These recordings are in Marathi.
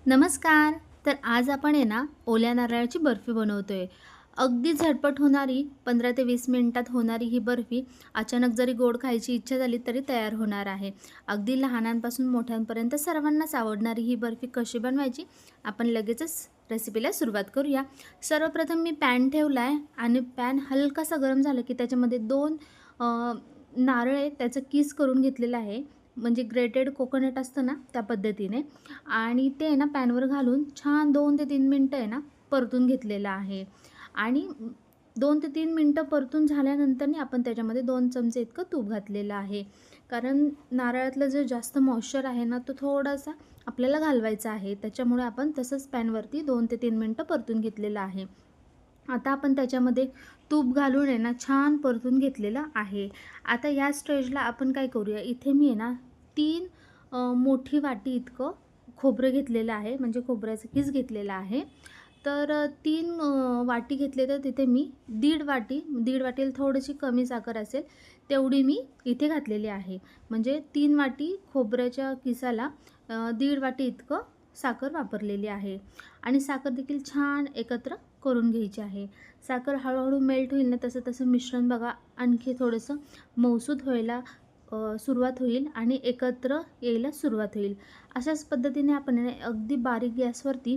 नमस्कार. तर आज आपण आहे ना, ओल्या नारळाची बर्फी बनवतोय. अगदी झटपट होणारी 15 ते 20 मिनिटात होणारी ही बर्फी अचानक जरी गोड खायची इच्छा झाली तरी तयार होणार आहे. अगदी लहानांपासून मोठ्यांपर्यंत सर्वांनाच आवडणारी ही बर्फी कशी बनवायची, आपण लगेचच रेसिपीला सुरुवात करूया. सर्वप्रथम मी पॅन ठेवला आहे आणि पॅन हलकासा गरम झाला की त्याच्यामध्ये 2 नारळ आहे त्याचं किस करून घेतलेलं आहे. म्हणजे ग्रेटेड कोकोनट असतं ना, त्या पद्धतीने. आणि ते आहे ना पॅनवर घालून छान 2 ते 3 मिनटं आहे ना परतून घेतलेलं आहे. आणि 2 ते 3 मिनटं परतून झाल्यानंतरनी आपण त्याच्यामध्ये 2 चमचे इतकं तूप घातलेलं आहे. कारण नारळातलं जे जास्त मॉइश्चर आहे ना, तो थोडासा आपल्याला घालवायचा आहे. त्याच्यामुळे आपण तसंच पॅनवरती 2 ते 3 मिनटं परतून घेतलेलं आहे. आता आपण त्याच्यामध्ये तूप घालून आहे ना छान परतून घेतलेलं आहे. आता या स्टेजला आपण काय करूया, इथे मी आहे ना 3 मोठी वाटी इतकं खोबरं घेतलेलं आहे, म्हणजे खोबऱ्याचा किस घेतलेला आहे. तर 3 वाटी घेतले तर तिथे मी दीड वाटीला थोडीशी कमी साखर असेल तेवढी मी इथे घातलेली आहे. म्हणजे 3 वाटी खोबऱ्याच्या किसाला दीड वाटी इतकं साखर वापरलेली आहे. आणि साखर देखील छान एकत्र करून घ्यायची आहे. साखर हळूहळू मेल्ट होईल ना, तसं तसं मिश्रण बघा आणखी थोडंसं मऊसूत व्हायला सुरुवात होईल आणि एकत्र यायला सुरुवात होईल. अशाच पद्धतीने आपण आहे ना अगदी बारीक गॅसवरती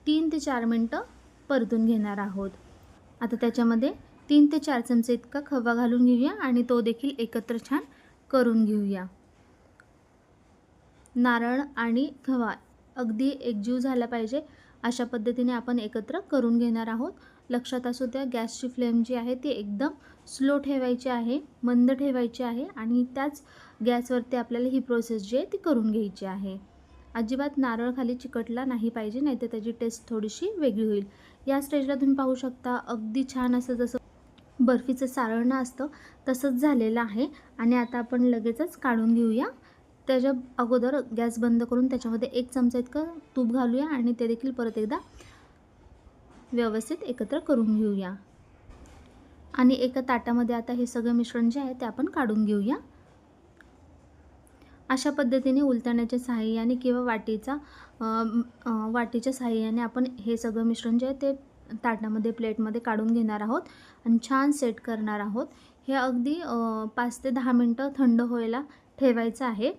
3 ते 4 मिनटं परतून घेणार आहोत. आता त्याच्यामध्ये 3 ते 4 चमचे इतका खवा घालून घेऊया आणि तो देखील एकत्र छान करून घेऊया. नारळ आणि खवा अगदी एकजीव झाला पाहिजे अशा पद्धतीने आपण एकत्र करून घेणार आहोत. लक्षात असू द्या, गॅसची फ्लेम जी आहे ती एकदम स्लो ठेवायची आहे, मंद ठेवायची आहे आणि त्याच गॅसवरती आपल्याला ही प्रोसेस जी आहे ती करून घ्यायची आहे. अजिबात नारळ खाली चिकटला नाही पाहिजे, नाहीतर त्याची टेस्ट थोडीशी वेगळी होईल. या स्टेजला तुम्ही पाहू शकता अगदी छान असं जसं बर्फीचं सारण असतं तसंच झालेलं आहे. आणि आता आपण लगेचच काढून घेऊया. त्याच्या अगोदर गॅस बंद करून त्याच्यामध्ये 1 चमचा इतकं तूप घालूया आणि ते देखील परत एकदा व्यवस्थित एकत्र करून घेऊया. आणि एका ताटामध्ये आता हे सगळं मिश्रण जे आहे ते आपण काढून घेऊया. अशा पद्धतीने उलटण्याच्या सहाय्याने किंवा वाटीच्या सहाय्याने आपण हे सगळं मिश्रण जे आहे ते ताटामध्ये प्लेटमध्ये काढून घेणार आहोत आणि छान सेट करणार आहोत. हे अगदी 5 ते 10 मिनटं थंड व्हायला ठेवायचं आहे.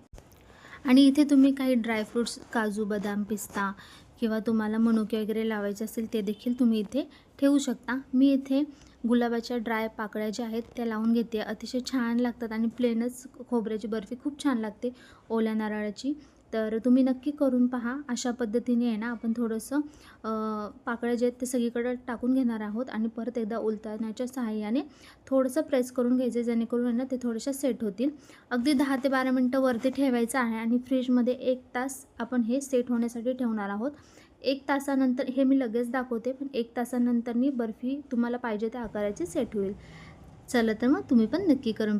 आणि इथे तुम्ही काही ड्रायफ्रूट्स, काजू, बदाम, पिस्ता किंवा तुम्हाला मनुके वगैरे लावायचे असतील ते देखील तुम्ही इथे ठेवू शकता. मी इथे गुलाबाच्या ड्राय पाकळ्या ज्या आहेत त्या लावून घेते. अतिशय छान लागतात आणि प्लेनच खोबऱ्याची बर्फी खूप छान लागते ओल्या नारळाची. तर तुम्ही नक्की करून पहा. अशा पद्धतीने आहे ना आपण थोडंसं पाकळ्या जे आहेत ते सगळीकडे टाकून घेणार आहोत आणि परत एकदा उलटण्याच्या सहाय्याने थोडंसं प्रेस करून घ्यायचं, जेणेकरून आहे ना ते थोडेशा सेट होतील. अगदी 10 ते 12 मिनटं वरती ठेवायचं आहे आणि फ्रीजमध्ये 1 तास आपण हे सेट होण्यासाठी ठेवणार आहोत. 1 तासानंतर हे मी लगेच दाखवते, पण 1 तासानंतरनी बर्फी तुम्हाला पाहिजे त्या आकाराची सेट होईल. चला तर मग तुम्ही पण नक्की करून